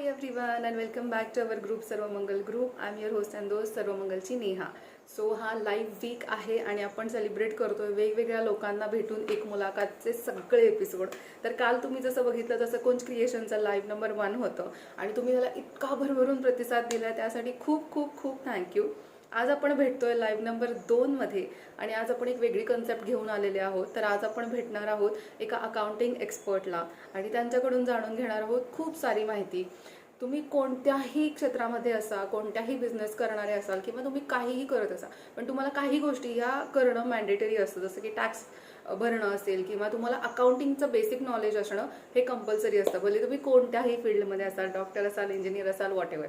everyone and welcome back to our group Sarvamangal group. I am your host and host सर्वमंगलची Neha. So हा live week आहे आणि आपण celebrate करतोय वेगवेगळ्या लोकांना भेटून एक मुलाखतचे सगळे एपिसोड. तर काल तुम्ही जसं बघितलं तसं कोंच क्रिएशनचा लाईव्ह नंबर 1 होतं आणि तुम्ही त्याला इतका भरभरून प्रतिसाद दिला त्यासाठी खूप खूप खूप थँक्यू. आज आपण भेटतोय लाईव्ह नंबर 2 मध्ये आणि आज आपण एक वेगळी कन्सेप्ट घेऊन आलेले आहोत. तर आज आपण भेटणार आहोत एका अकाउंटिंग एक्सपर्टला आणि त्यांच्याकडून जाणून घेणार आहोत खूप सारी माहिती. तुम्ही कोणत्याही क्षेत्रामध्ये असा, कोणत्याही बिझनेस करणारे असाल किंवा तुम्ही काहीही करत असाल, पण तुम्हाला काही गोष्टी या करणं मॅन्डेटरी असतं. जसं की टॅक्स भरणं असेल किंवा तुम्हाला अकाउंटिंगचं बेसिक नॉलेज असणं हे कंपल्सरी असतं. भले तुम्ही कोणत्याही फील्डमध्ये असाल, डॉक्टर असाल, इंजिनियर असाल, व्हॉट एव्हर.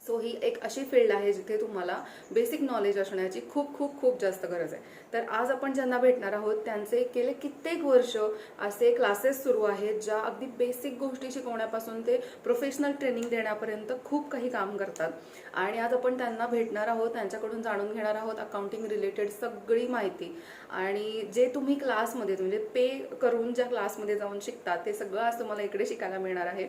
सो ही एक अशी फील्ड आहे जिथे तुम्हाला बेसिक नॉलेज असण्याची खूप खूप खूप जास्त गरज आहे. तर आज आपण ज्यांना भेटणार आहोत त्यांचे गेले कित्येक वर्ष असे क्लासेस सुरू आहेत ज्या अगदी बेसिक गोष्टी शिकवण्यापासून ते प्रोफेशनल ट्रेनिंग देण्यापर्यंत खूप काही काम करतात. आणि आज आपण त्यांना भेटणार आहोत, त्यांच्याकडून जाणून घेणार आहोत अकाउंटिंग रिलेटेड सगळी माहिती. आणि जे तुम्ही क्लासमध्ये म्हणजे पे करून ज्या क्लासमध्ये जाऊन शिकतात ते सगळं आज तुम्हाला इकडे शिकायला मिळणार आहे.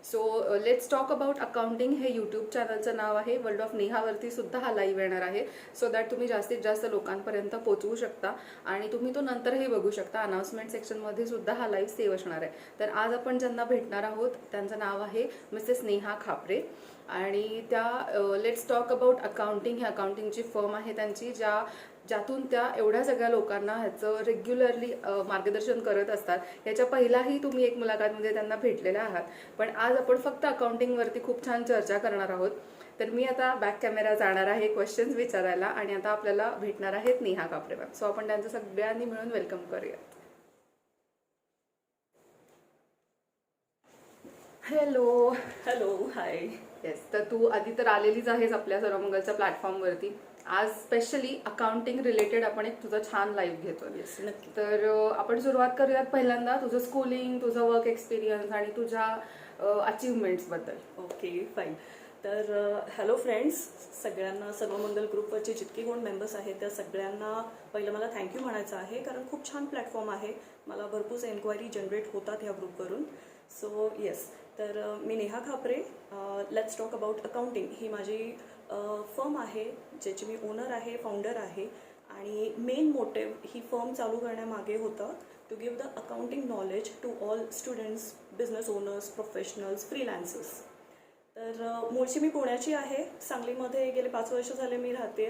So let's talk about accounting हे यूट्यूब चॅनलचं नाव आहे. वर्ल्ड ऑफ नेहावरती सुद्धा हा लाईव्ह येणार आहे सो दॅट तुम्ही जास्तीत जास्त लोकांपर्यंत पोहोचवू शकता आणि तुम्ही तो नंतरही बघू शकता. अनाउन्समेंट सेक्शनमध्ये सुद्धा हा लाईव्ह सेव्ह असणार आहे. तर आज आपण ज्यांना भेटणार आहोत त्यांचं नाव आहे मिसेस नेहा खापरे आणि त्या लेट्स टॉक अबाउट अकाउंटिंग ही अकाउंटिंगची फर्म आहे त्यांची ज्यातून त्या एवढ्या सगळ्या लोकांना ह्याचं रेग्युलरली मार्गदर्शन करत असतात. ह्याच्या पहिलाही तुम्ही एक मुलाखतमध्ये त्यांना भेटलेल्या आहात, पण आज आपण फक्त अकाउंटिंगवरती खूप छान चर्चा करणार आहोत. तर मी आता बॅक कॅमेरा जाणार आहे क्वेश्चन्स विचारायला आणि आता आपल्याला भेटणार आहेत नेहा खापरे मॅम. सो आपण त्यांचं सगळ्यांनी मिळून वेलकम करूयात. हॅलो. हॅलो, हाय. येस, तर तू आधी तर आलेलीच आहेस आपल्या सर्वमंगलच्या प्लॅटफॉर्मवरती. आज स्पेशली अकाउंटिंग रिलेटेड आपण एक तुझं छान लाईव्ह घेतो. येस, नक्की. तर आपण सुरुवात करूयात पहिल्यांदा तुझं स्कूलिंग, तुझं वर्क एक्सपिरियन्स आणि तुझ्या अचिव्हमेंट्सबद्दल. Okay, fine. तर हॅलो फ्रेंड्स, सगळ्यांना सर्वमंगल ग्रुपवरचे जितके कोण मेंबर्स आहेत त्या सगळ्यांना पहिलं मला थँक्यू म्हणायचं आहे, कारण खूप छान प्लॅटफॉर्म आहे. मला भरपूर एन्क्वायरी जनरेट होतात ह्या ग्रुपवरून. सो येस, तर मी Neha Khapare. Let's talk about accounting ही माझी फर्म आहे, ज्याची मी ओनर आहे, फाउंडर आहे. आणि मेन मोटिव्ह ही फर्म चालू करण्यामागे होतं to give the accounting knowledge to all students, business owners, professionals, freelancers. तर मूळची मी पुण्याची आहे. सांगलीमध्ये गेले 5 वर्ष झाले मी राहते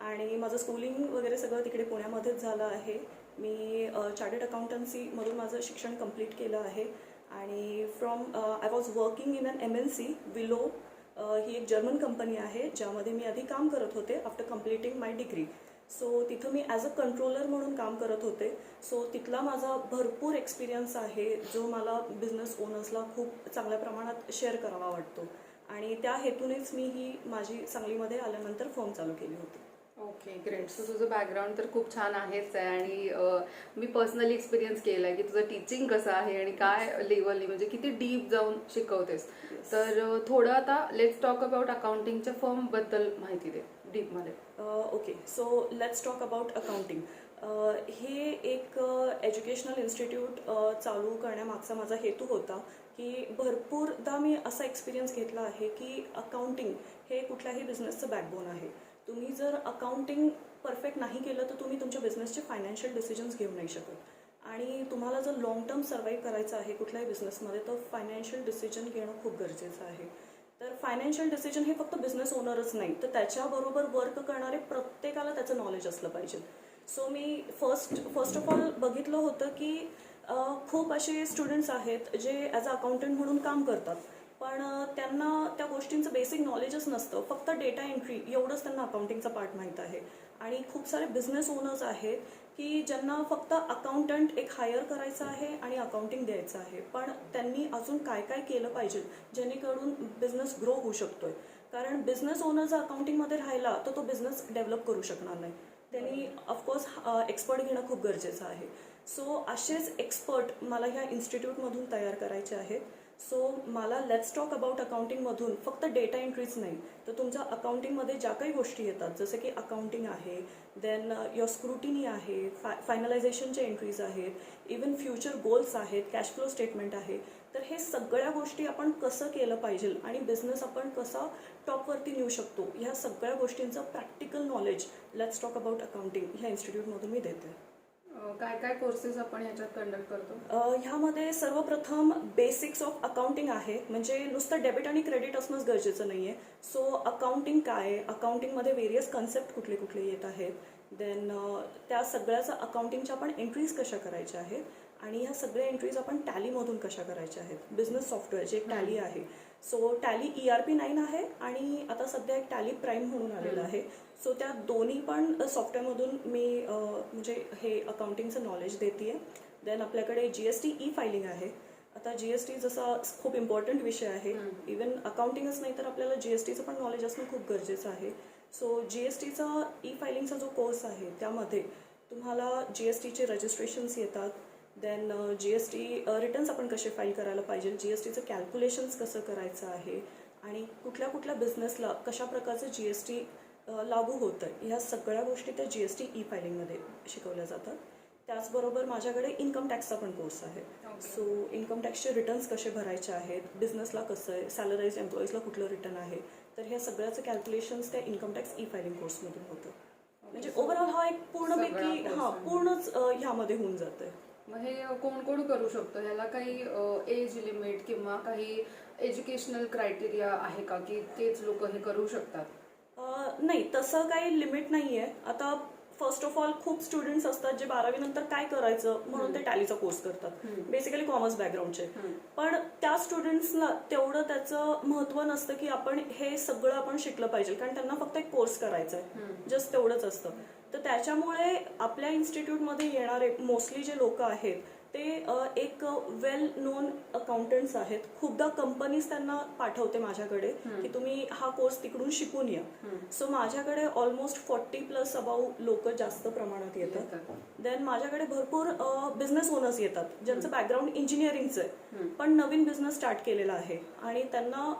आणि माझं स्कूलिंग वगैरे सगळं तिकडे पुण्यामध्येच झालं आहे. मी चार्टर्ड अकाउंटन्सीमधून माझं शिक्षण कंप्लीट केलं आहे आणि from I was working in an MNC विलो. ही एक जर्मन कंपनी आहे ज्यामध्ये मी आधी काम करत होते आफ्टर कम्प्लिटिंग माय डिग्री. सो तिथं मी ॲज अ कंट्रोलर म्हणून काम करत होते. सो तिथला माझा भरपूर एक्सपिरियन्स आहे जो मला बिझनेस ओनर्सला खूप चांगल्या प्रमाणात शेअर करावा वाटतो आणि त्या हेतूनेच मी ही माझी सांगलीमध्ये आल्यानंतर फर्म चालू केली होती. Okay, great. सो तुझं बॅकग्राऊंड तर खूप छान आहेच आहे आणि मी पर्सनली एक्सपिरियन्स केला आहे की तुझं टीचिंग कसं आहे आणि काय लेवलनी म्हणजे किती डीप जाऊन शिकवतेस. तर थोडं आता लेट्स टॉक अबाउट अकाउंटिंगच्या फर्मबद्दल माहिती दे डीपमध्ये. Okay, so let's talk about accounting. हे एक एज्युकेशनल इन्स्टिट्यूट चालू करण्यामागचा माझा हेतू होता की भरपूरदा मी असा एक्सपिरियन्स घेतला आहे की अकाउंटिंग हे कुठल्याही बिझनेसचं बॅकबोन आहे. तुम्ही जर अकाउंटिंग परफेक्ट नाही केलं तर तुम्ही तुमच्या बिझनेसचे फायनान्शियल डिसिजन्स घेऊ नाही शकत आणि तुम्हाला जर लॉंग टर्म सर्वाईव्ह करायचं आहे कुठल्याही बिझनेसमध्ये तर फायनान्शियल डिसिजन घेणं खूप गरजेचं आहे. तर फायनान्शियल डिसिजन हे फक्त बिझनेस ओनरच नाही तर त्याच्याबरोबर वर्क करणारे प्रत्येकाला त्याचं नॉलेज असलं पाहिजे. So me first of all बघितलं होतं की खूप असे स्टुडंट्स आहेत जे ॲज अ अकाउंटंट म्हणून काम करतात पण त्यांना त्या गोष्टींचं बेसिक नॉलेजच नसतं. फक्त डेटा एंट्री एवढंच त्यांना अकाउंटिंगचा पार्ट माहीत आहे. आणि खूप सारे बिझनेस ओनर्स आहेत की ज्यांना फक्त अकाउंटंट एक हायर करायचं आहे आणि अकाउंटिंग द्यायचं आहे, पण त्यांनी अजून काय काय केलं पाहिजे जेणेकरून बिझनेस ग्रो होऊ शकतोय. कारण बिझनेस ओनर जर अकाउंटिंगमध्ये राहिला तर तो बिझनेस डेव्हलप करू शकणार नाही. त्यांनी ऑफकोर्स एक्सपर्ट घेणं खूप गरजेचं आहे. सो असेच एक्सपर्ट मला ह्या इन्स्टिट्यूटमधून तयार करायचे आहेत. सो मला लेट्स टॉक अबाउट अकाउंटिंगमधून फक्त डेटा एंट्रीच नाही तर तुमच्या अकाउंटिंगमध्ये ज्या काही गोष्टी येतात जसं की अकाउंटिंग आहे, देन युअर स्क्रुटिनी आहे, फायनलायझेशनचे एंट्रीज आहेत, इवन फ्युचर गोल्स आहेत, कॅश फ्लो स्टेटमेंट आहे, तर हे सगळ्या गोष्टी आपण कसं केलं पाहिजे आणि बिझनेस आपण कसा टॉपवरती नेऊ शकतो, ह्या सगळ्या गोष्टींचं practical knowledge let's talk about accounting ह्या इन्स्टिट्यूटमधून मी देते. काय काय कोर्सेस आपण ह्याच्यात कंडक्ट करतो? ह्यामध्ये सर्वप्रथम बेसिक्स ऑफ अकाउंटिंग आहे, म्हणजे नुसतं डेबिट आणि क्रेडिट असणंच गरजेचं नाही आहे. सो अकाउंटिंग काय आहे, अकाउंटिंगमध्ये वेरियस कन्सेप्ट कुठले कुठले येत आहेत, देन त्या सगळ्याचं अकाउंटिंगच्या आपण एंट्रीज कशा करायच्या आहेत आणि ह्या सगळ्या एंट्रीज आपण टॅलीमधून कशा करायच्या आहेत. बिझनेस सॉफ्टवेअर जे एक टॅली आहे, सो टॅली ERP 9 आहे आणि आता सध्या एक टॅली प्राईम म्हणून आलेलं आहे. सो त्या दोन्ही पण सॉफ्टवेअरमधून मी म्हणजे हे अकाउंटिंगचं नॉलेज देते आहे. देन आपल्याकडे GST E-फायलिंग आहे. आता GST जसा खूप इम्पॉर्टंट विषय आहे, इवन अकाउंटिंगच नाही तर आपल्याला GSTचं पण नॉलेज असणं खूप गरजेचं आहे. सो GSTचा E-फायलिंगचा जो कोर्स आहे त्यामध्ये तुम्हाला GSTचे रजिस्ट्रेशन्स येतात, देन GST रिटर्न्स आपण कसे फाईल करायला पाहिजे, GSTचं कॅल्क्युलेशन्स कसं करायचं आहे आणि कुठल्या कुठल्या बिझनेसला कशा प्रकारचं GST लागू होतं, ह्या सगळ्या गोष्टी त्या GST E-फायलिंगमध्ये शिकवल्या जातात. त्याचबरोबर माझ्याकडे इन्कम टॅक्सचा पण कोर्स आहे. सो इन्कम टॅक्सचे रिटर्न्स कसे भरायचे आहेत, बिझनेसला कसं आहे, सॅलराईज एम्प्लॉईजला कुठलं रिटर्न आहे, तर ह्या सगळ्याचं कॅल्क्युलेशन्स त्या इन्कम टॅक्स E-फायलिंग कोर्समधून होतं. म्हणजे ओव्हरऑल हा एक पूर्णपैकी पूर्णच ह्यामध्ये होऊन जातं. मग हे कोण कोण करू शकतो? ह्याला काही एज लिमिट किंवा काही एज्युकेशनल क्रायटेरिया आहे का, की तेच लोक हे करू शकतात? नाही, तसं काही लिमिट नाही आहे. आता फर्स्ट ऑफ ऑल खूप स्टुडंट्स असतात जे 12वी नंतर काय करायचं म्हणून ते टॅलीचा कोर्स करतात, बेसिकली कॉमर्स बॅकग्राऊंडचे. पण त्या स्टुडंट्सला तेवढं त्याचं महत्त्व नसतं की आपण हे सगळं आपण शिकलं पाहिजे, कारण त्यांना फक्त एक कोर्स करायचा आहे, जस्ट तेवढंच असतं. तर त्याच्यामुळे आपल्या इन्स्टिट्यूटमध्ये येणारे मोस्टली जे लोक आहेत ते एक वेल नोन अकाउंटंट्स आहेत. खूपदा कंपनीज त्यांना पाठवते माझ्याकडे की तुम्ही हा कोर्स तिकडून शिकून या. सो माझ्याकडे ऑलमोस्ट 40+ अबाउट लोक जास्त प्रमाणात येतात. देन माझ्याकडे भरपूर बिझनेस ओनर्स येतात ज्यांचं बॅकग्राऊंड इंजिनिअरिंगचं आहे पण नवीन बिझनेस स्टार्ट केलेला आहे आणि त्यांना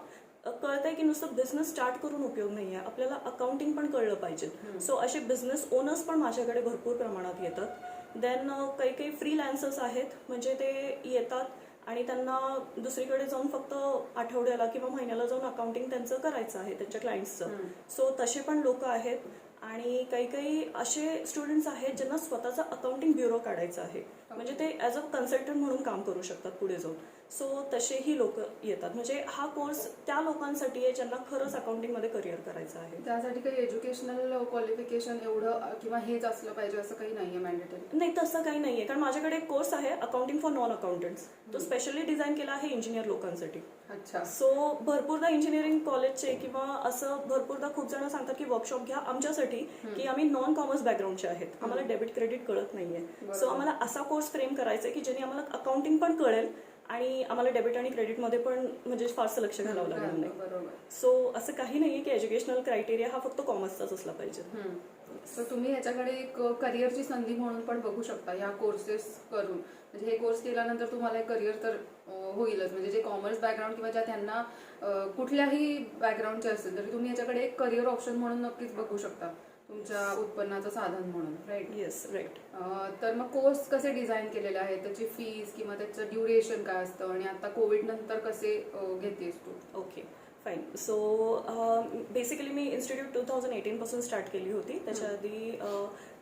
कळतंय की नुसतं बिझनेस स्टार्ट करून उपयोग नाही आहे, आपल्याला अकाउंटिंग पण कळलं पाहिजे. सो असे बिझनेस ओनर्स पण माझ्याकडे भरपूर प्रमाणात येतात. देन काही काही फ्रीलॅन्सर्स आहेत, म्हणजे ते येतात आणि त्यांना दुसरीकडे जाऊन फक्त आठवड्याला किंवा महिन्याला जाऊन अकाउंटिंग त्यांचं करायचं आहे त्यांच्या क्लायंट्सचं. सो तसे पण लोक आहेत. आणि काही काही असे स्टुडंट्स आहेत ज्यांना स्वतःचा अकाउंटिंग ब्युरो काढायचा आहे, म्हणजे ते ॲज अ कन्सल्टंट म्हणून काम करू शकतात पुढे जाऊन. सो तसेही लोक येतात. म्हणजे हा कोर्स त्या लोकांसाठी आहे ज्यांना खरंच अकाउंटिंगमध्ये करिअर करायचं आहे. त्यासाठी काही एज्युकेशनल क्वालिफिकेशन एवढं किंवा हेच असलं पाहिजे असं काही नाहीये मॅन्डेटरी? नाही, तसं काही नाहीये, कारण माझ्याकडे एक कोर्स आहे अकाउंटिंग फॉर नॉन अकाउंटंट्स, तो स्पेशली डिझाईन केला आहे इंजिनियर लोकांसाठी. अच्छा. सो भरपूरदा इंजिनिअरिंग कॉलेजचे किंवा असं भरपूरदा खूप जण सांगतात की वर्कशॉप घ्या आमच्यासाठी, की आम्ही नॉन कॉमर्स बॅकग्राऊंडचे आहेत, आम्हाला डेबिट क्रेडिट कळत नाहीये. सो आम्हाला असा कोर्स फ्रेम करायचा आहे की ज्याने आम्हाला अकाउंटिंग पण कळेल आणि आम्हाला डेबिट आणि क्रेडिटमध्ये पण म्हणजे फारसं लक्ष घालावं लागणार नाही. सो असं काही नाहीये की एज्युकेशनल क्रायटेरिया हा फक्त कॉमर्सचाच असला पाहिजे. सो तुम्ही ह्याच्याकडे एक करिअरची संधी म्हणून पण बघू शकता ह्या कोर्सेस करून. म्हणजे हे कोर्स केल्यानंतर तुम्हाला एक करिअर तर होईलच. म्हणजे जे कॉमर्स बॅकग्राऊंड किंवा ज्या त्यांना कुठल्याही बॅकग्राऊंडचे असेल तरी तुम्ही याच्याकडे एक करिअर ऑप्शन म्हणून नक्कीच बघू शकता, तुमच्या उत्पन्नाचं साधन म्हणून. राईट? Yes, right. तर मग कोर्स कसे डिझाईन केलेले आहेत, त्याची फीज किंवा त्याचं ड्युरेशन काय असतं आणि आता कोविड नंतर कसे घेतेस तू? Okay, fine. सो बेसिकली मी इन्स्टिट्यूट 2018 पासून स्टार्ट केली होती. त्याच्या आधी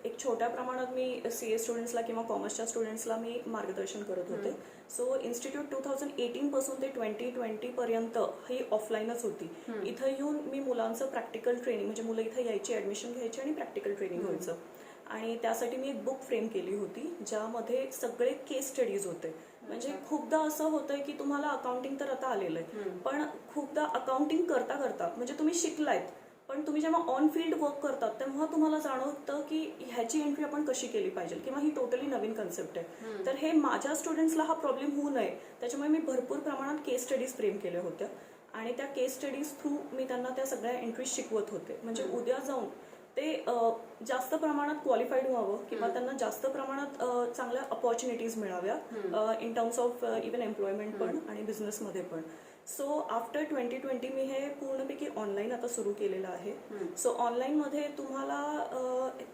एक छोट्या प्रमाणात मी CA स्टुडंट्सला किंवा कॉमर्सच्या स्टुडंट्सला मी मार्गदर्शन करत होते. सो इन्स्टिट्यूट 2018 पासून ते 2020 पर्यंत ही ऑफलाईनच होती. इथं येऊन मी मुलांचं प्रॅक्टिकल ट्रेनिंग, म्हणजे मुलं इथं यायची, ॲडमिशन घ्यायची आणि प्रॅक्टिकल ट्रेनिंग व्हायचं. आणि त्यासाठी मी एक बुक फ्रेम केली होती ज्यामध्ये सगळे केस स्टडीज होते. म्हणजे खूपदा असं होतंय की तुम्हाला अकाउंटिंग तर आता आलेलं आहे, पण खूपदा अकाउंटिंग करता करता म्हणजे तुम्ही शिकलायत पण तुम्ही जेव्हा ऑन फील्ड वर्क करतात तेव्हा तुम्हाला जाणवतं की ह्याची एंट्री आपण कशी केली पाहिजे किंवा ही टोटली नवीन कन्सेप्ट आहे. तर हे माझ्या स्टुडंट्सला हा प्रॉब्लेम होऊ नये त्याच्यामुळे मी भरपूर प्रमाणात केस स्टडीज फ्रेम केल्या होत्या आणि त्या केस स्टडीज थ्रू मी त्यांना त्या सगळ्या एंट्रीज शिकवत होते. म्हणजे उद्या जाऊन ते जास्त प्रमाणात क्वालिफाईड व्हावं किंवा त्यांना जास्त प्रमाणात चांगल्या अपॉर्च्युनिटीज मिळाव्या in terms of even employment पण आणि बिझनेसमध्ये पण. सो आफ्टर 2020 मी हे पूर्णपैकी ऑनलाईन आता सुरू केलेलं आहे. सो ऑनलाईनमध्ये तुम्हाला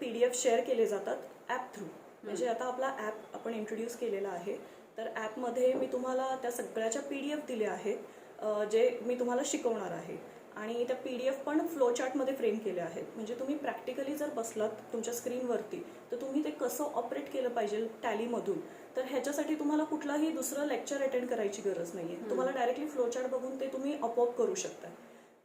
PDF शेअर केले जातात ॲप थ्रू. म्हणजे आता आपला ॲप आपण इंट्रोड्यूस केलेला आहे तर ॲपमध्ये मी तुम्हाला त्या सगळ्याच्या PDF दिल्या आहेत जे मी तुम्हाला शिकवणार आहे. आणि त्या PDF पण फ्लो चार्टमध्ये फ्रेम केल्या आहेत. म्हणजे तुम्ही प्रॅक्टिकली जर बसलात तुमच्या स्क्रीनवरती तर तुम्ही ते कसं ऑपरेट केलं पाहिजे टॅलीमधून, तर ह्याच्यासाठी तुम्हाला कुठलाही दुसरं लेक्चर अटेंड करायची गरज नाही आहे. तुम्हाला डायरेक्टली फ्लो चार्ट बघून ते तुम्ही आपोआप करू शकता.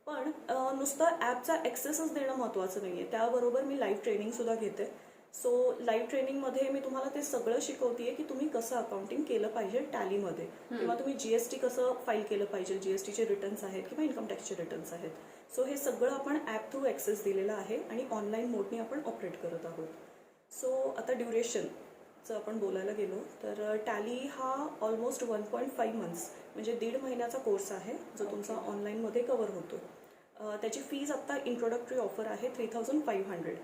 पण नुसतं ॲपचा ॲक्सेसच देणं महत्त्वाचं नाही आहे, त्याबरोबर मी लाईव्ह ट्रेनिंगसुद्धा घेते. सो लाईव्ह ट्रेनिंगमध्ये मी तुम्हाला ते सगळं शिकवते की तुम्ही कसं अकाउंटिंग केलं पाहिजे टॅलीमध्ये, किंवा तुम्ही GST कसं फाईल केलं पाहिजे, GSTचे रिटर्न्स आहेत किंवा इन्कम टॅक्सचे रिटर्न्स आहेत. सो हे सगळं आपण ॲप थ्रू ॲक्सेस दिलेलं आहे आणि ऑनलाईन मोडने आपण ऑपरेट करत आहोत. सो आता ड्युरेशनचं आपण बोलायला गेलो तर टॅली हा ऑलमोस्ट 1.5 मंथ्स म्हणजे 1.5 महिन्याचा कोर्स आहे जो तुमचा ऑनलाईनमध्ये कव्हर होतो. त्याची फीज आत्ता इंट्रोडक्टरी ऑफर आहे 3500.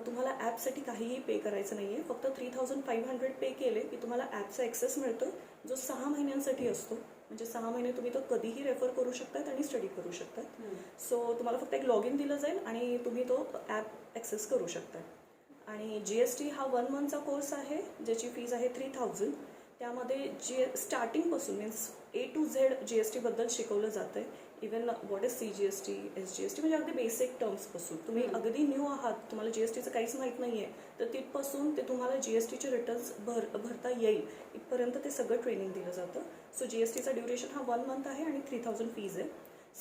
तुम्हाला ॲपसाठी काहीही पे करायचं नाही आहे, फक्त 3500 पे केले की तुम्हाला ॲपचा ॲक्सेस मिळतो जो 6 महिन्यांसाठी असतो. म्हणजे 6 महिने तुम्ही तो कधीही रेफर करू शकतात आणि स्टडी करू शकतात. सो तुम्हाला फक्त एक लॉग इन दिलं जाईल आणि तुम्ही तो ॲप ॲक्सेस करू शकता. आणि GST हा 1 मंथचा कोर्स आहे ज्याची फीज आहे 3000. त्यामध्ये स्टार्टिंगपासून मीन्स A to Z GSTबद्दल शिकवलं जातं आहे. Even what is CGST, SGST म्हणजे अगदी बेसिक टर्म्सपासून. तुम्ही अगदी न्यू आहात, तुम्हाला GSTचं काहीच माहीत नाही आहे, तर तिथपासून ते तुम्हाला GSTचे रिटर्न्स भरता येईल इथपर्यंत ते सगळं ट्रेनिंग दिलं जातं. सो GSTचा ड्युरेशन हा 1 मंथ आहे आणि 3000 फीज आहे.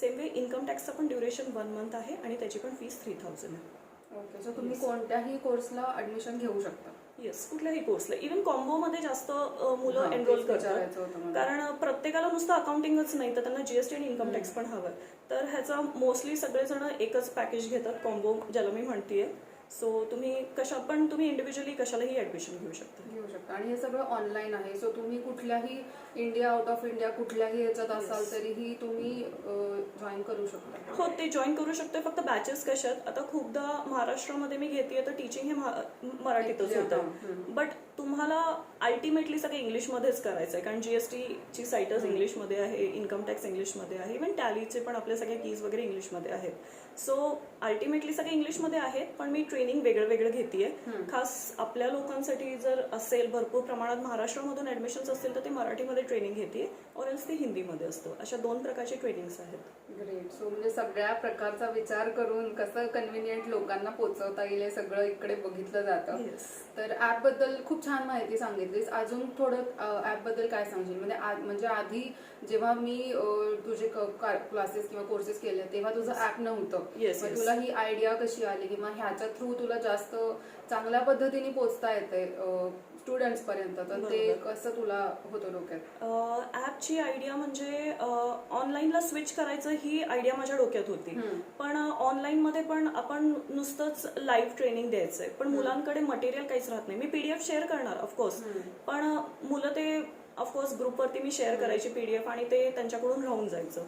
सेम वे इन्कम टॅक्सचा पण ड्युरेशन 1 मंथ आहे आणि त्याची पण फीज 3000 आहे. ओके, सो तुम्ही कोणत्याही कोर्सला ऍडमिशन घेऊ शकता? येस, कुठल्याही कोर्सला. इव्हन कॉम्बोमध्ये जास्त मुलं एनरोल करतात, कारण प्रत्येकाला नुसतं अकाउंटिंगच नाही तर त्यांना GST आणि इन्कम टॅक्स पण हवं. तर ह्याचा मोस्टली सगळेजण एकच पॅकेज घेतात, कॉम्बो ज्याला मी म्हणतेय. सो तुम्ही तुम्ही इंडिव्हिज्युअली कशालाही ॲडमिशन घेऊ शकता. आणि हे सगळं ऑनलाईन आहे. सो तुम्ही कुठल्याही इंडिया, आउट ऑफ इंडिया कुठल्याही ह्याच्यात असाल तरीही तुम्ही जॉईन करू शकता. हो, ते जॉईन करू शकतो. फक्त बॅचेस कशा आहेत, आता खूपदा महाराष्ट्रामध्ये मी घेते तर टीचिंग हे मराठीतच होतं, बट तुम्हाला अल्टिमेटली सगळं इंग्लिशमध्येच करायचं आहे, कारण GSTची साईटच इंग्लिशमध्ये आहे, इन्कम टॅक्स इंग्लिशमध्ये आहे, इव्हन टॅलीचे पण आपले सगळे कीज वगैरे इंग्लिशमध्ये आहेत. सो अल्टिमेटली सगळे इंग्लिशमध्ये आहेत, पण मी ट्रेनिंग वेगळं घेतेय. खास आपल्या लोकांसाठी जर असेल, भरपूर प्रमाणात महाराष्ट्रामधून ऍडमिशन्स असतील तर ते मराठीमध्ये ट्रेनिंग घेते, और एल्स ते हिंदीमध्ये असतं. अशा 2 प्रकारचे ट्रेनिंग्स आहेत. ग्रेट. सो म्हणजे सगळ्या प्रकारचा विचार करून कसं कन्व्हिनियंट लोकांना पोहोचवता येईल हे सगळं इकडे बघितलं जातं. तर ऍप बद्दल खूप छान माहिती सांगितलीस. अजून थोडं ऍप बद्दल काय सांगशील? म्हणजे आधी जेव्हा मी तुझे क्लासेस किंवा कोर्सेस केले तेव्हा तुझं ऍप नव्हतं. मग तुला ही आयडिया कशी आली किंवा ह्याच्या थ्रू तुला जास्त चांगल्या पद्धतीने पोहोचता येते स्टुडंट्स पर्यंत, तर ते कसं तुला होतं डोक्यात? ऍपची आयडिया म्हणजे ऑनलाईनला स्विच करायचं ही आयडिया माझ्या डोक्यात होती. पण ऑनलाईन मध्ये पण आपण नुसतंच लाईव्ह ट्रेनिंग द्यायचंय, पण मुलांकडे मटेरियल काहीच राहत नाही. मी PDF शेअर करणार ऑफकोर्स, पण मुलं ते ऑफकोर्स ग्रुपवरती मी शेअर करायची PDF आणि ते त्यांच्याकडून राहून जायचं.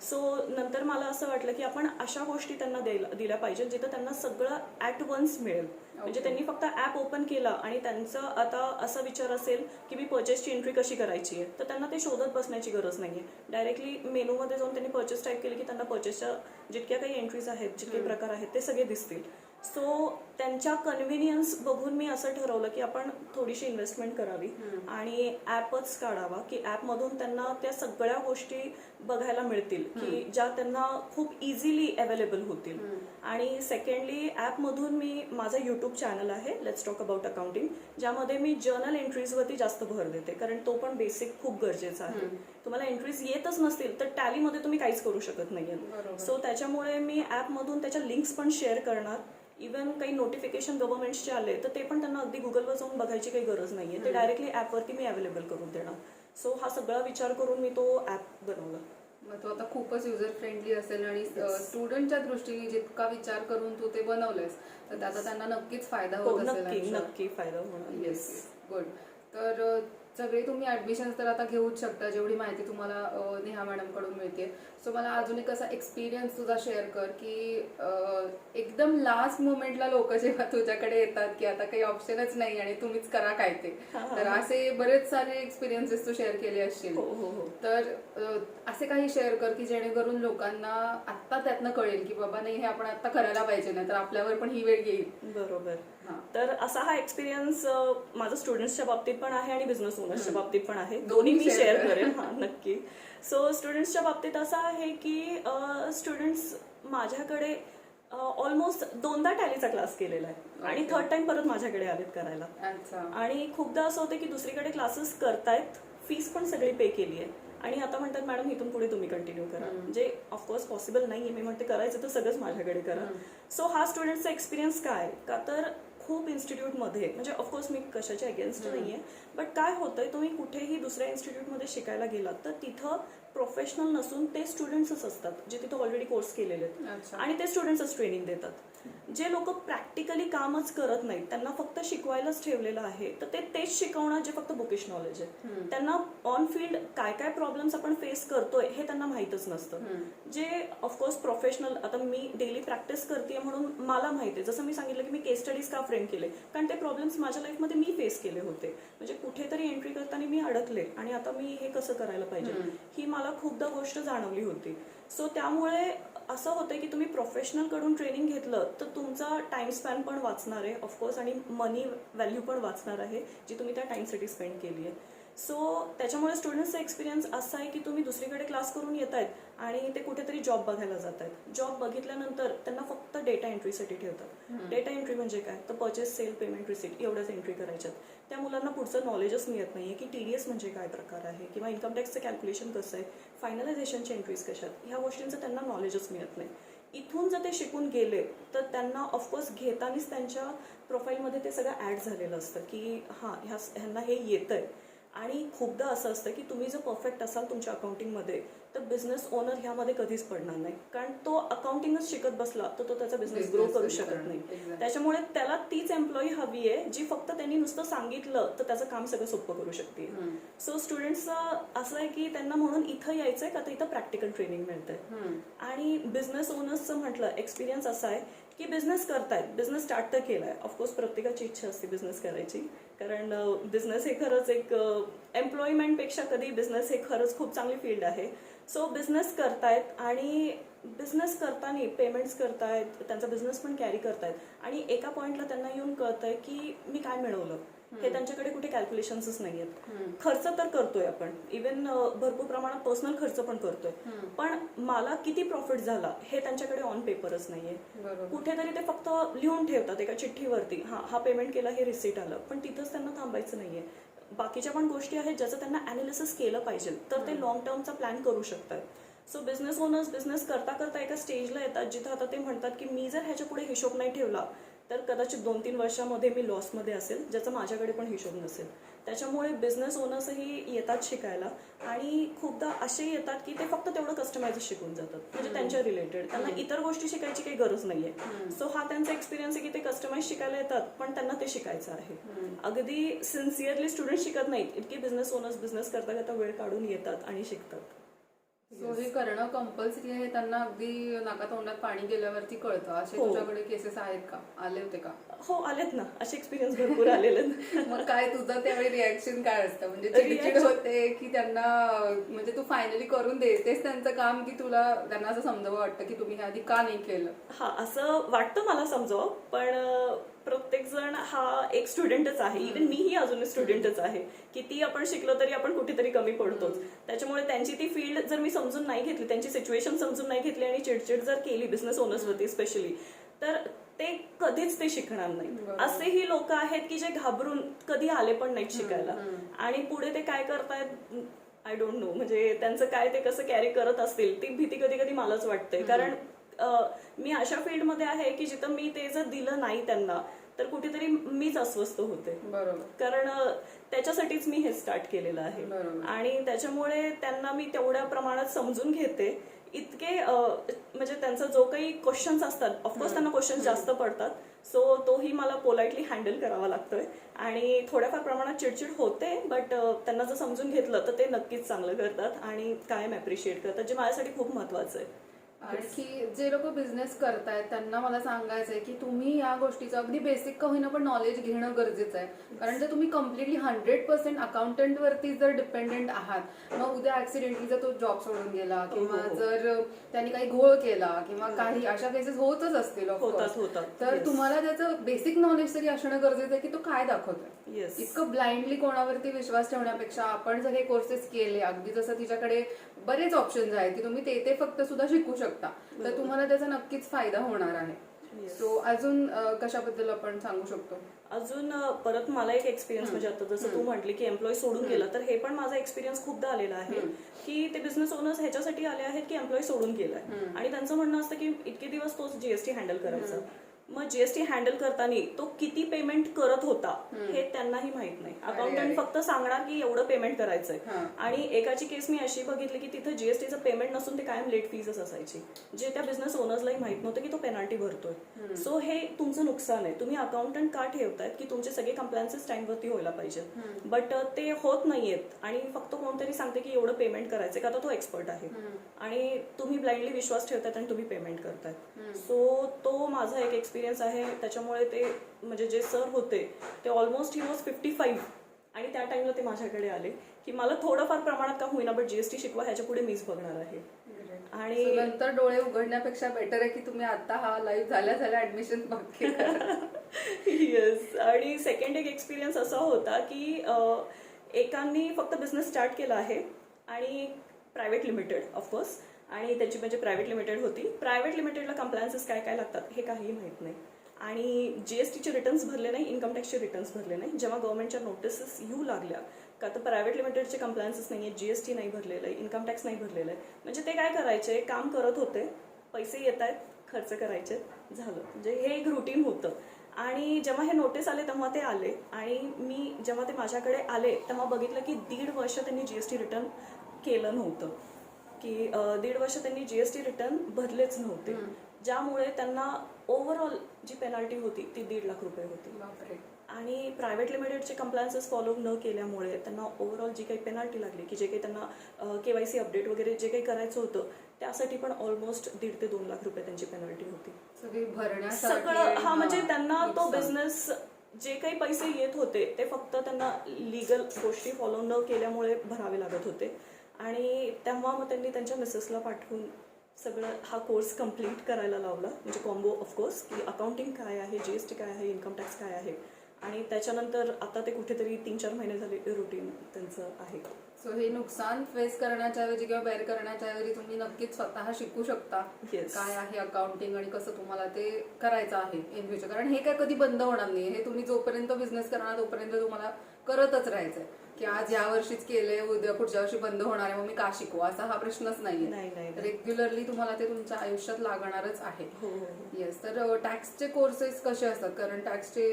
सो नंतर मला असं वाटलं की आपण अशा गोष्टी त्यांना दिल्या पाहिजे जिथं त्यांना सगळं ऍट वन्स मिळेल. म्हणजे त्यांनी फक्त ऍप ओपन केला आणि त्यांचा आता असा विचार असेल की मी परचेसची एंट्री कशी करायची आहे, तर त्यांना ते शोधत बसण्याची गरज नाहीये. डायरेक्टली मेनूमध्ये जाऊन त्यांनी परचेस टाईप केली की त्यांना परचेसच्या जितक्या काही एंट्रीज आहेत, जितके प्रकार आहेत ते सगळे दिसतील. सो त्यांच्या कन्व्हिनियन्स बघून मी असं ठरवलं की आपण थोडीशी इन्व्हेस्टमेंट करावी आणि ॲपच काढावा की ॲपमधून त्यांना त्या सगळ्या गोष्टी बघायला मिळतील की ज्या त्यांना खूप इझिली अवेलेबल होतील. आणि सेकंडली ॲपमधून मी माझा YouTube चॅनल आहे लेट्स टॉक अबाउट अकाउंटिंग, ज्यामध्ये मी जर्नल एंट्रीजवरती जास्त भर देते, कारण तो पण बेसिक खूप गरजेचा आहे. तुम्हाला एंट्रीज येतच नसतील तर टॅलीमध्ये तुम्ही काहीच करू शकत नाहीये. सो त्याच्यामुळे मी ॲपमधून त्याच्या लिंक्स पण शेअर करणार. इव्हन काही नोटिफिकेशन गव्हर्नमेंटचे आले तर ते पण त्यांना अगदी गुगलवर जाऊन बघायची काही गरज नाहीये, ते डायरेक्टली ॲपवरती मी अवेलेबल करून देणार. सो हा सगळा विचार करून मी तो ॲप बनवला. मग तो आता खूपच युजर फ्रेंडली असेल आणि स्टुडंटच्या दृष्टीने जितका विचार करून तू ते बनवलंयस तर त्याचा त्यांना नक्कीच फायदा होत असेल. नक्की फायदा होणार. Yes, good. तर सगळे तुम्ही ऍडमिशन तर आता घेऊच शकता, जेवढी माहिती तुम्हाला नेहा मॅडम कडून मिळते. सो मला अजून एक असा एक्सपिरियन्स तुझा शेअर कर की एकदम लास्ट मोमेंटला लोक जेव्हा तुझ्याकडे येतात की आता काही ऑप्शनच नाही आणि तुम्हीच करा काय ते, तर असे बरेच सारे एक्सपिरियन्सेस तू शेअर केले असतील. तर असे काही शेअर कर की जेणेकरून लोकांना आता त्यातनं कळेल की बाबा नाही हे आपण आता करायला पाहिजे, नाही तर आपल्यावर पण ही वेळ येईल. बरोबर. हां. तर असा हा एक्सपिरियन्स माझा स्टुडंट्सच्या बाबतीत पण आहे आणि बिझनेस ओनर्सच्या बाबतीत पण आहे. दोन्ही दोन्ही मी share शेअर कर. करेन. हां, नक्की. सो स्टुडंट्सच्या बाबतीत असं आहे की स्टुडंट्स माझ्याकडे ऑलमोस्ट 2दा टॅलीचा क्लास केलेला आहे आणि Okay. 3rd टाइम परत माझ्याकडे आलेत करायला. अच्छा. आणि खूपदा असं होतं की दुसरीकडे क्लासेस करतायत, फीस पण सगळी पे केली आहे आणि आता म्हणतात मॅडम इथून पुढे तुम्ही कंटिन्यू करा. म्हणजे ऑफकोर्स पॉसिबल नाहीये. मी म्हणते करायचं तर सगळंच माझ्याकडे करा. सो हा स्टुडंटचा एक्सपिरियन्स काय का तर खूप इन्स्टिट्यूटमध्ये म्हणजे ऑफकोर्स मी कशाच्या अगेन्स्ट नाहीये, बट काय होतंय तुम्ही कुठेही दुसऱ्या इन्स्टिट्यूटमध्ये शिकायला गेलात तर तिथं प्रोफेशनल नसून ते स्टुडंट्सच असतात जे तिथं ऑलरेडी कोर्स केलेले आहेत अच्छा. आणि ते स्टुडंट्सच ट्रेनिंग देतात. जे लोक प्रॅक्टिकली कामच करत नाहीत त्यांना फक्त शिकवायलाच ठेवलेलं आहे तर ते तेच शिकवणार जे फक्त बुकिश नॉलेज आहे. त्यांना ऑन फील्ड काय काय प्रॉब्लेम्स आपण फेस करतोय हे त्यांना माहीतच नसतं. जे ऑफकोर्स प्रोफेशनल आता मी डेली प्रॅक्टिस करते म्हणून मला माहिती आहे. जसं मी सांगितलं की मी केस स्टडीज का फ्रेम केले कारण ते प्रॉब्लेम्स माझ्या लाईफमध्ये मी फेस केले होते. म्हणजे कुठेतरी एंट्री करताना मी अडकले आणि आता मी हे कसं करायला पाहिजे ही मला खूपदा गोष्ट जाणवली होती. सो त्यामुळे असं होतं की तुम्ही प्रोफेशनल कडून ट्रेनिंग घेतलं तर तुमचा टाइम स्पॅन पण वाचणार आहे ऑफकोर्स आणि मनी व्हॅल्यू पण वाचणार आहे जी तुम्ही त्या टाइमसाठी स्पेंड केली आहे. सो त्याच्यामुळे स्टुडंट्सचा एक्सपिरियन्स असा आहे की तुम्ही दुसरीकडे क्लास करून येत आहेत आणि ते कुठेतरी जॉब बघायला जात आहेत. जॉब बघितल्यानंतर त्यांना फक्त डेटा एंट्रीसाठी ठेवतात. डेटा एंट्री म्हणजे काय तर परचेस सेल पेमेंट रिसिट एवढ्याच एंट्री करायच्यात. त्या मुलांना पुढचं नॉलेजच मिळत नाहीये की TDS म्हणजे काय प्रकार आहे किंवा इन्कम टॅक्सचं कॅल्क्युलेशन कसं आहे, फायनलायझेशनचे एंट्रीज कशात, ह्या गोष्टींचं त्यांना नॉलेजच मिळत नाही. इथून जर ते शिकून गेले तर त्यांना ऑफकोर्स घेतानीच त्यांच्या प्रोफाईलमध्ये ते सगळं ॲड झालेलं असतं की हां ह्यांना हे येतंय. आणि खूपदा असं असतं की तुम्ही जर परफेक्ट असाल तुमच्या अकाउंटिंगमध्ये तर बिझनेस ओनर ह्यामध्ये कधीच पडणार नाही कारण तो अकाउंटिंगच शिकत बसला तर तो त्याचा बिझनेस ग्रो करू शकत नाही. त्याच्यामुळे त्याला तीच एम्प्लॉई हवी आहे जी फक्त त्यांनी नुसतं सांगितलं तर त्याचं काम सगळं सोपं करू शकते. सो स्टुडंट्सचं असं आहे की त्यांना म्हणून इथं यायचंय का तर इथं प्रॅक्टिकल ट्रेनिंग मिळतंय. आणि बिझनेस ओनर्सचं म्हटलं एक्सपिरियन्स असा आहे की बिझनेस करतायत, बिझनेस स्टार्ट तर केलाय. ऑफकोर्स प्रत्येकाची इच्छा असते बिझनेस करायची कारण बिझनेस हे खरंच एक एम्प्लॉयमेंटपेक्षा कधी बिझनेस हे खरंच खूप चांगली फील्ड आहे. सो बिझनेस करतायत आणि बिझनेस करताना पेमेंट्स करतायत, त्यांचा बिझनेस पण कॅरी करतायत आणि एका पॉइंटला त्यांना येऊन कळतंय की मी काय मिळवलं हे त्यांच्याकडे कुठे कॅल्क्युलेशन्सच नाहीयेत. खर्च तर करतोय आपण, इव्हन भरपूर प्रमाणात पर्सनल खर्च पण करतोय, पण मला किती प्रॉफिट झाला हे त्यांच्याकडे ऑन पेपरच नाहीये. कुठेतरी ते फक्त लिहून ठेवतात एका चिठ्ठीवरती हा पेमेंट केला हे रिसीट आलं, पण तिथंच त्यांना थांबायचं नाहीये. बाकीच्या पण गोष्टी आहेत ज्याचं त्यांना अनालिसिस केलं पाहिजे तर ते लॉंग टर्मचा प्लॅन करू शकतात. सो बिझनेस ओनर्स बिझनेस करता करता एका स्टेजला येतात जिथं आता ते म्हणतात की मी जर ह्याच्या पुढे हिशोब नाही ठेवला तर कदाचित 2-3 वर्षामध्ये मी लॉसमध्ये असेल ज्याचा माझ्याकडे पण हिशोब नसेल. त्याच्यामुळे बिझनेस ओनर्सही येतात शिकायला आणि खूपदा असे येतात की ते फक्त तेवढं कस्टमाइज शिकून जातात म्हणजे त्यांच्या रिलेटेड त्यांना इतर गोष्टी शिकायची काही गरज नाहीये. सो हा त्यांचा एक्सपिरियन्स आहे की ते कस्टमाइज शिकायला येतात पण त्यांना ते शिकायचं आहे. अगदी सिन्सिअरली स्टुडंट शिकत नाहीत, इतके बिझनेस ओनर्स बिझनेस करता करता वेळ काढून येतात आणि शिकतात. सो हे करणं कंपल्सरी आहे, त्यांना अगदी नाकातोंडात पाणी गेल्यावरती कळतं. असे हो. तुझ्याकडे केसेस आहेत का, आले होते का? हो आलेत ना, असे एक्सपिरियन्स भरपूर आलेले. मग काय तुझं त्यावेळी रिॲक्शन काय असतं? म्हणजे चिडचिड होते की त्यांना म्हणजे तू फायनली करून देतेस त्यांचं काम की तुला त्यांना असं समजावं वाटतं की तुम्ही हे आधी का नाही केलं? हा असं वाटतं मला समजावं, पण प्रत्येक जण हा एक स्टुडंटच आहे. इव्हन मीही अजून स्टुडंटच आहे. किती आपण शिकलो तरी आपण कुठेतरी कमी पडतोच. त्याच्यामुळे त्यांची ती फील्ड जर मी समजून नाही घेतली, त्यांची सिच्युएशन समजून नाही घेतली आणि चिडचिड जर केली बिझनेस ओनर्सवरती स्पेशली, तर ते कधीच ते शिकणार नाही. असेही लोक आहेत की जे घाबरून कधी आले पण नाहीत शिकायला आणि पुढे ते काय करतायत आय डोंट नो. म्हणजे त्यांचं काय ते कसं कॅरी करत असतील ती भीती कधी कधी मलाच वाटते. कारण मी अशा फील्डमध्ये आहे की जिथं मी ते जर दिलं नाही त्यांना तर कुठेतरी मीच अस्वस्थ होते. बरोबर. कारण त्याच्यासाठीच मी हे स्टार्ट केलेलं आहे आणि त्याच्यामुळे त्यांना मी तेवढ्या प्रमाणात समजून घेते. इतके म्हणजे त्यांचा जो काही क्वेश्चन्स असतात ऑफकोर्स त्यांना क्वेश्चन्स जास्त पडतात. सो तोही मला पोलाइटली हँडल करावा लागतोय आणि थोड्याफार प्रमाणात चिडचिड होते, बट त्यांना जर समजून घेतलं तर ते नक्कीच चांगलं करतात आणि कायम ॲप्रिशिएट करतात, जे माझ्यासाठी खूप महत्वाचं आहे. आणखी जे लोक बिझनेस करतायत त्यांना मला सांगायचं आहे की तुम्ही या गोष्टीचं अगदी बेसिक का होईना पण नॉलेज घेणं गरजेचं आहे. कारण जर तुम्ही कम्प्लिटली 100% अकाउंटंट वरती जर डिपेंडेंट आहात, मग उद्या ऍक्सिडेंटली जर तो जॉब सोडून गेला किंवा जर त्यांनी काही घोळ केला किंवा काही अशा केसेस होतच असतील तर तुम्हाला त्याचं बेसिक नॉलेज तरी असणं गरजेचं आहे की तो काय दाखवतोय. इतकं ब्लाइंडली कोणावरती विश्वास ठेवण्यापेक्षा आपण जर हे कोर्सेस केले, अगदी जसं तिच्याकडे बरेच ऑप्शन्स आहेत की तुम्ही ते फक्त सुद्धा शिकू शकता, तर तुम्हाला त्याचा नक्कीच फायदा होणार आहे. सो अजून कशाबद्दल आपण सांगू शकतो? अजून परत मला एक एक्सपिरियन्स म्हणजे आता जसं तू म्हटली की एम्प्लॉय सोडून गेला, तर हे पण माझा एक्सपिरियन्स खूपदा आलेला आहे की ते बिझनेस ओनर्स ह्याच्यासाठी आले आहेत की एम्प्लॉय सोडून गेलाय आणि त्यांचं म्हणणं असतं की इतके दिवस तोच जीएसटी हँडल करायचा. मग जीएसटी हँडल करताना तो किती पेमेंट करत होता हे त्यांनाही माहित नाही. अकाउंटंट फक्त सांगणार की एवढं पेमेंट करायचंय. आणि एकाची केस मी अशी बघितली की तिथं जीएसटीचं पेमेंट नसून ते कायम लेट फीजच असायची, जे त्या बिझनेस ओनर्सलाही माहित नव्हतं की तो पेनल्टी भरतोय. सो हे तुमचं नुकसान आहे. तुम्ही अकाउंटंट का ठेवतायत की तुमचे सगळे कंप्लायन्सेस टाइमवरती व्हायला पाहिजे, बट ते होत नाहीयेत आणि फक्त कोणतरी सांगते की एवढं पेमेंट करायचंय का तर तो एक्सपर्ट आहे आणि तुम्ही ब्लाइंडली विश्वास ठेवतायत आणि तुम्ही पेमेंट करताय. सो तो माझा एक एक्सपिरियन्स आहे. त्याच्यामुळे ते म्हणजे जे सर होते ते ऑलमोस्ट ही वॉज 55 आणि त्या टाइमला ते माझ्याकडे आले की मला थोडंफार प्रमाणात का होईना बट जीएसटी शिकवा, ह्याच्या पुढे मीच बघणार आहे. आणि नंतर डोळे उघडण्यापेक्षा बेटर आहे की तुम्ही आता हा लाईव्ह झाल्या ऍडमिशन बाकी. येस. आणि सेकंड एक एक्सपिरियन्स असा होता की एकांनी फक्त बिझनेस स्टार्ट केला आहे आणि प्रायव्हेट लिमिटेड ऑफकोर्स, आणि त्याची म्हणजे प्रायव्हेट लिमिटेड होती. प्रायव्हेट लिमिटेडला कंप्लायन्सेस काय काय लागतात हे काहीही माहित नाही आणि जीएसटीचे रिटर्न्स भरले नाही, इन्कम टॅक्सचे रिटर्न्स भरले नाही. जेव्हा गव्हर्नमेंटच्या नोटिसेस येऊ लागल्या का तर प्रायव्हेट लिमिटेडचे कंप्लायन्सेस नाही आहे, जीएसटी नाही भरलेलं आहे, इन्कम टॅक्स नाही भरलेलं आहे, म्हणजे ते काय करायचे, काम करत होते, पैसे येत आहेत, खर्च करायचे, झालं. म्हणजे हे एक रुटीन होतं. आणि जेव्हा हे नोटीस आले तेव्हा ते आले आणि मी जेव्हा ते माझ्याकडे आले तेव्हा बघितलं की 1.5 वर्ष त्यांनी जीएसटी रिटर्न केलं नव्हतं, की 1.5 वर्ष त्यांनी जीएसटी रिटर्न भरलेच नव्हते, ज्यामुळे त्यांना ओव्हरऑल जी पेनल्टी होती ती 1.5 लाख रुपये होती. आणि प्रायव्हेट लिमिटेडचे कंप्लायन्सेस फॉलो न केल्यामुळे त्यांना ओव्हरऑल जी काही पेनल्टी लागली की जे काही त्यांना केवायसी अपडेट वगैरे जे काही करायचं होतं त्यासाठी पण ऑलमोस्ट 1.5 ते 2 लाख रुपये त्यांची पेनल्टी होती सगळं. हा म्हणजे त्यांना तो बिझनेस जे काही पैसे येत होते ते फक्त त्यांना लिगल गोष्टी फॉलो न केल्यामुळे भरावे लागत होते. आणि तेव्हा मग त्यांनी त्यांच्या मिसेसला पाठवून सगळं हा कोर्स कम्प्लीट करायला लावला, म्हणजे कॉम्बो ऑफकोर्स की अकाउंटिंग काय आहे, जीएसटी काय आहे, इन्कम टॅक्स काय आहे. आणि त्याच्यानंतर आता ते कुठेतरी 3-4 महिने झाले रुटीन त्यांचं आहे. सो हे नुकसान फेस करण्याच्या ऐवजी किंवा बेअर करण्याच्या ऐवजी तुम्ही नक्कीच स्वतः शिकू शकता काय आहे अकाउंटिंग आणि कसं तुम्हाला ते करायचं आहे इन फ्युचर. कारण हे काय कधी बंद होणार नाही, हे तुम्ही जोपर्यंत बिझनेस करणार तोपर्यंत तुम्हाला करतच राहायचंय की आज या वर्षीच केलंय, उद्या पुढच्या वर्षी बंद होणार आहे मग मी का शिकू, असा हा प्रश्नच नाहीये. रेग्युलरली तुम्हाला ते तुमच्या आयुष्यात लागणारच आहे. येस. तर टॅक्सचे कोर्सेस कसे असतात, कारण टॅक्सचे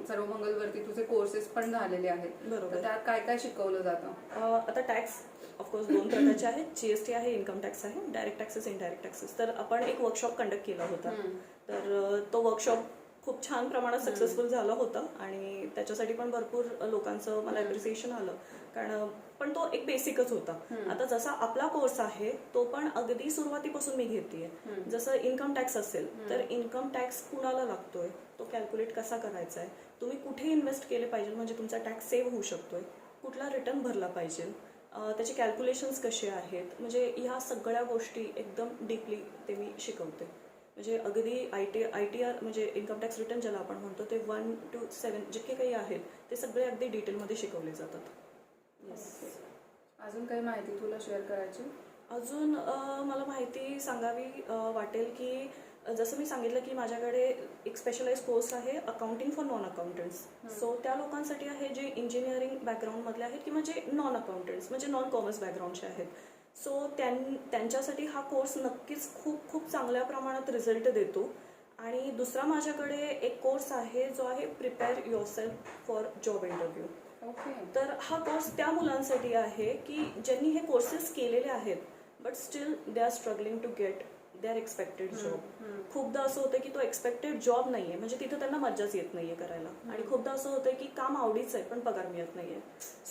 सर्वमंगलवरती तुझे कोर्सेस पण झालेले आहेत, बरोबर, त्यात काय काय शिकवलं जातं? आता टॅक्स ऑफकोर्स 2 प्रकारचे आहेत, जीएसटी आहे, इन्कम टॅक्स आहे, डायरेक्ट टॅक्सेस, इनडायरेक्ट टॅक्सेस. तर आपण एक वर्कशॉप कंडक्ट केला होता, तर तो वर्कशॉप खूप छान प्रमाणात सक्सेसफुल झाला होता आणि त्याच्यासाठी पण भरपूर लोकांचं मला अप्रिसिएशन आलं, कारण पण तो एक बेसिकच होता. आता जसा आपला कोर्स आहे तो पण अगदी सुरुवातीपासून मी घेतेय. जसं इन्कम टॅक्स असेल तर इन्कम टॅक्स कुणाला लागतोय, तो कॅल्क्युलेट कसा करायचा आहे, तुम्ही कुठे इन्व्हेस्ट केले पाहिजे म्हणजे तुमचा टॅक्स सेव्ह होऊ शकतोय, कुठला रिटर्न भरला पाहिजे, त्याचे कॅल्क्युलेशन्स कसे आहेत, म्हणजे ह्या सगळ्या गोष्टी एकदम डीपली ते मी शिकवते. म्हणजे अगदी आयटीआर म्हणजे इन्कम टॅक्स रिटर्न ज्याला आपण म्हणतो ते 1 to 7 जितके काही आहेत ते सगळे अगदी डिटेलमध्ये शिकवले जातात. अजून काही माहिती तुला शेअर करायची? अजून मला माहिती सांगावी वाटेल की जसं मी सांगितलं की माझ्याकडे एक स्पेशलाइज कोर्स आहे accounting for non accountants. So त्या लोकांसाठी आहे जे इंजिनिअरिंग बॅकग्राऊंडमधले आहेत किंवा जे नॉन अकाउंटंट्स म्हणजे नॉन कॉमर्स बॅकग्राऊंडचे आहेत. सो त्यांच्यासाठी हा कोर्स नक्कीच खूप खूप चांगल्या प्रमाणात रिझल्ट देतो. आणि दुसरा माझ्याकडे एक कोर्स आहे जो आहे prepare yourself for job interview. तर हा कोर्स त्या मुलांसाठी आहे की ज्यांनी हे कोर्सेस केलेले आहेत but still they are struggling to get their expected job. खूपदा असं होतं की तो एक्सपेक्टेड जॉब नाहीये, म्हणजे तिथं त्यांना मज्जाच येत नाहीये करायला. आणि खूपदा असं होतं की काम आवडीचं आहे पण पगार मिळत नाहीये.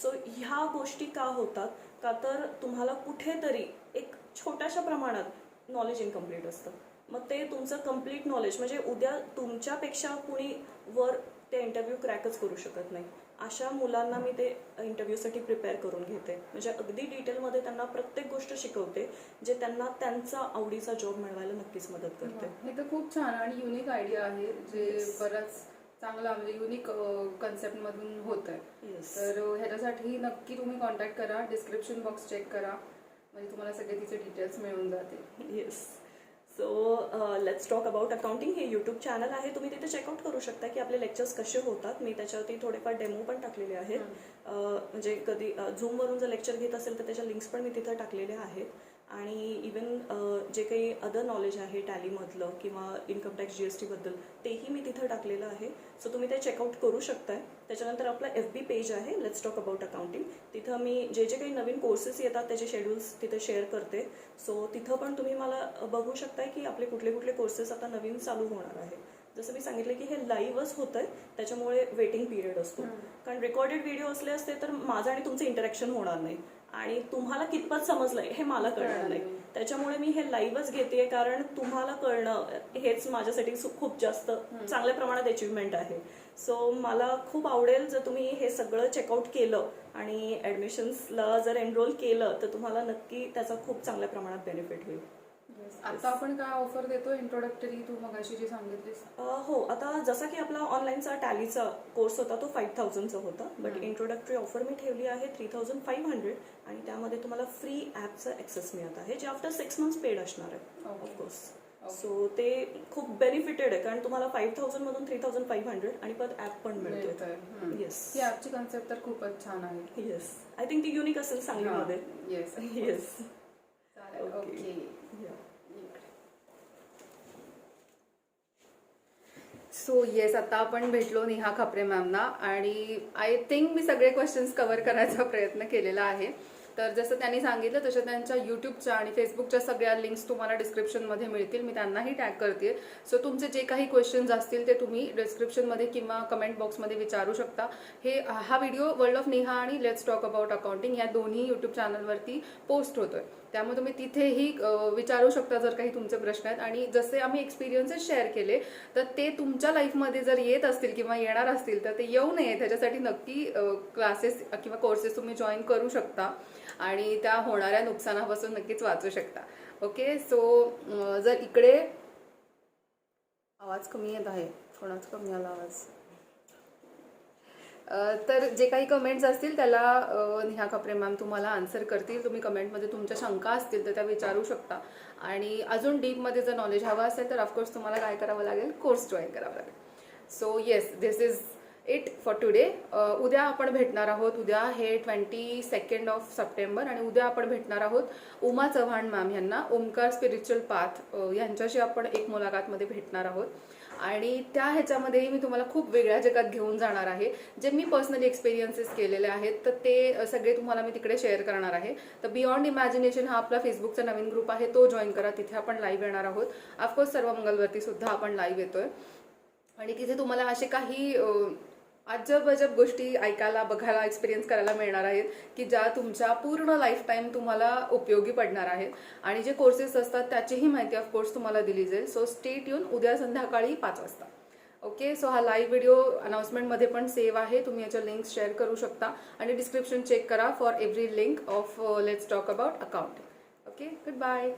सो ह्या गोष्टी का होतात का तर तुम्हाला कुठेतरी एक छोट्याशा प्रमाणात नॉलेज इनकम्प्लीट असतं. मग ते तुमचं कम्प्लीट नॉलेज म्हणजे उद्या तुमच्यापेक्षा कुणी वर ते इंटरव्ह्यू क्रॅकच करू शकत नाही. अशा मुलांना मी ते इंटरव्ह्यूसाठी प्रिपेअर करून घेते. म्हणजे अगदी डिटेलमध्ये त्यांना प्रत्येक गोष्ट शिकवते जे त्यांना त्यांचा आवडीचा जॉब मिळवायला नक्कीच मदत करते. हे तर खूप छान आणि युनिक आयडिया आहे जे Yes. बराच चांगला म्हणजे युनिक कन्सेप्ट मधून होत आहे. Yes. तर ह्याच्यासाठी नक्की तुम्ही कॉन्टॅक्ट करा, डिस्क्रिप्शन बॉक्स चेक करा, म्हणजे तुम्हाला सगळे तिचे डिटेल्स मिळून जातील. Yes. So let's talk about accounting. हे यूट्यूब चॅनल आहे, तुम्ही तिथे चेकआउट करू शकता की आपले लेक्चर्स कसे होतात. मी त्याच्यावरती थोडेफार डेमो पण टाकलेले आहेत. म्हणजे कधी झूमवरून जर लेक्चर घेत असेल तर त्याच्या लिंक्स पण मी तिथं टाकलेल्या आहेत. आणि इवन जे काही अदर नॉलेज आहे टॅलीमधलं किंवा इन्कम टॅक्स GST बद्दल तेही मी तिथं टाकलेलं आहे. सो तुम्ही ते चेकआउट करू शकताय. त्याच्यानंतर आपला FB पेज आहे लेट्स टॉक अबाउट अकाउंटिंग. तिथं मी जे जे काही नवीन कोर्सेस येतात त्याचे शेड्यूल्स तिथे शेअर करते. सो तिथं पण तुम्ही मला बघू शकताय की आपले कुठले कुठले कोर्सेस आता नवीन चालू होणार आहे. जसं मी सांगितलं की हे लाईव्हच होत आहे, त्याच्यामुळे वेटिंग पिरियड असतो. कारण रेकॉर्डेड व्हिडिओ असले असते तर माझं आणि तुमचं इंटरॅक्शन होणार नाही आणि तुम्हाला कितपत समजलंय हे मला कळणार नाही. त्याच्यामुळे मी हे लाईव्हच घेते, कारण तुम्हाला कळणं हेच माझ्यासाठी खूप जास्त चांगल्या प्रमाणात अचिव्हमेंट आहे. सो मला खूप आवडेल जर तुम्ही हे सगळं चेकआउट केलं आणि ॲडमिशन्सला जर एनरोल केलं तर तुम्हाला नक्की त्याचा खूप चांगल्या प्रमाणात बेनिफिट होईल. आता आपण काय ऑफर देतो इंट्रोडक्टरी, तू मगाशी जी सांगितलीस? हो, आता जसा की आपला ऑनलाईनचा टॅलीचा कोर्स होता तो 5000चा होता, बट इंट्रोडक्टरी ऑफर मी ठेवली आहे 3500 आणि त्यामध्ये तुम्हाला फ्री ॲपचा ॲक्सेस मिळत आहे जे आफ्टर 6 मंथ्स पेड असणार आहे ऑफकोर्स. सो ते खूप बेनिफिटेड आहे कारण तुम्हाला 5000 मधून 3500 आणि परत ॲप पण मिळतोय. येस, ही ॲपची कन्सेप्ट तर खूपच छान आहे. येस, आय थिंक ती युनिक असेल सांगलीमध्ये. येस येस, चालेल. ओके. सो येस, आता आपण भेटलो नेहा खापरे मॅमना आणि आय थिंक मी सगळे क्वेश्चन्स कव्हर करायचा प्रयत्न केलेला आहे. तर जसं त्यांनी सांगितलं तसं त्यांच्या यूट्यूबच्या आणि फेसबुकच्या सगळ्या लिंक्स तुम्हाला डिस्क्रिप्शनमध्ये मिळतील. मी त्यांनाही टॅग करते. सो तुमचे जे काही क्वेश्चन्स असतील ते तुम्ही डिस्क्रिप्शनमध्ये किंवा कमेंट बॉक्समध्ये विचारू शकता. हा व्हिडिओ वर्ल्ड ऑफ नेहा आणि लेट्स टॉक अबाउट अकाउंटिंग या दोन्ही यूट्यूब चॅनलवरती पोस्ट होतोय, त्यामुळे तुम्ही तिथेही विचारू शकता जर काही तुमचे प्रश्न आहेत. आणि जसे आम्ही एक्सपिरियन्सेस शेअर केले तर ते तुमच्या लाईफमध्ये जर येत असतील किंवा येणार असतील तर ते येऊ नये त्याच्यासाठी नक्की क्लासेस किंवा कोर्सेस तुम्ही जॉईन करू शकता आणि त्या होणाऱ्या नुकसानापासून नक्कीच वाचू शकता. ओके. सो जर इकडे आवाज कमी येत आहे, कोणाच कमी आला आवाज, तर जे काही कमेंट्स असतील त्याला नेहा खापरे मॅम तुम्हाला आन्सर करतील. तुम्ही कमेंटमध्ये तुमच्या शंका असतील तर त्या विचारू शकता. आणि अजून डीपमध्ये जर नॉलेज हवं असेल तर ऑफकोर्स तुम्हाला काय करावं लागेल, कोर्स जॉईन करावं लागेल. So yes, this is it for today. उद्या आपण भेटणार आहोत. उद्या हे 22 सप्टेंबर आणि उद्या आपण भेटणार आहोत उमा चव्हाण मॅम यांना. ओमकार स्पिरिच्युअल पाथ यांच्याशी आपण एक मुलाखतमध्ये भेटणार आहोत आणि त्या ह्याच्यामध्येही मी तुम्हाला खूप वेगळ्या जगात घेऊन जाणार आहे. जे मी पर्सनली एक्सपिरियन्सेस केलेले आहेत तर ते सगळे तुम्हाला मी तिकडे शेअर करणार आहे. तर बियॉन्ड इमॅजिनेशन हा आपला फेसबुकचा नवीन ग्रुप आहे, तो जॉईन करा. तिथे आपण लाईव्ह येणार आहोत. ऑफकोर्स सर्वमंगलवरती सुद्धा आपण लाईव्ह येतोय आणि तिथे तुम्हाला असे काही अजब अजब गोष्टी ऐकायला, बघायला, एक्सपिरियन्स करायला मिळणार आहेत की ज्या तुमच्या पूर्ण लाईफ टाईम तुम्हाला उपयोगी पडणार आहेत. आणि जे कोर्सेस असतात त्याचीही माहिती ऑफकोर्स तुम्हाला दिली जाईल. So stay tune. उद्या संध्याकाळी 5 वाजता. ओके. सो हा लाईव्ह व्हिडिओ अनाउन्समेंटमध्ये पण सेव्ह आहे, तुम्ही याच्या लिंक्स शेअर करू शकता आणि डिस्क्रिप्शन चेक करा for every link of let's talk about accounting. Okay. Good bye.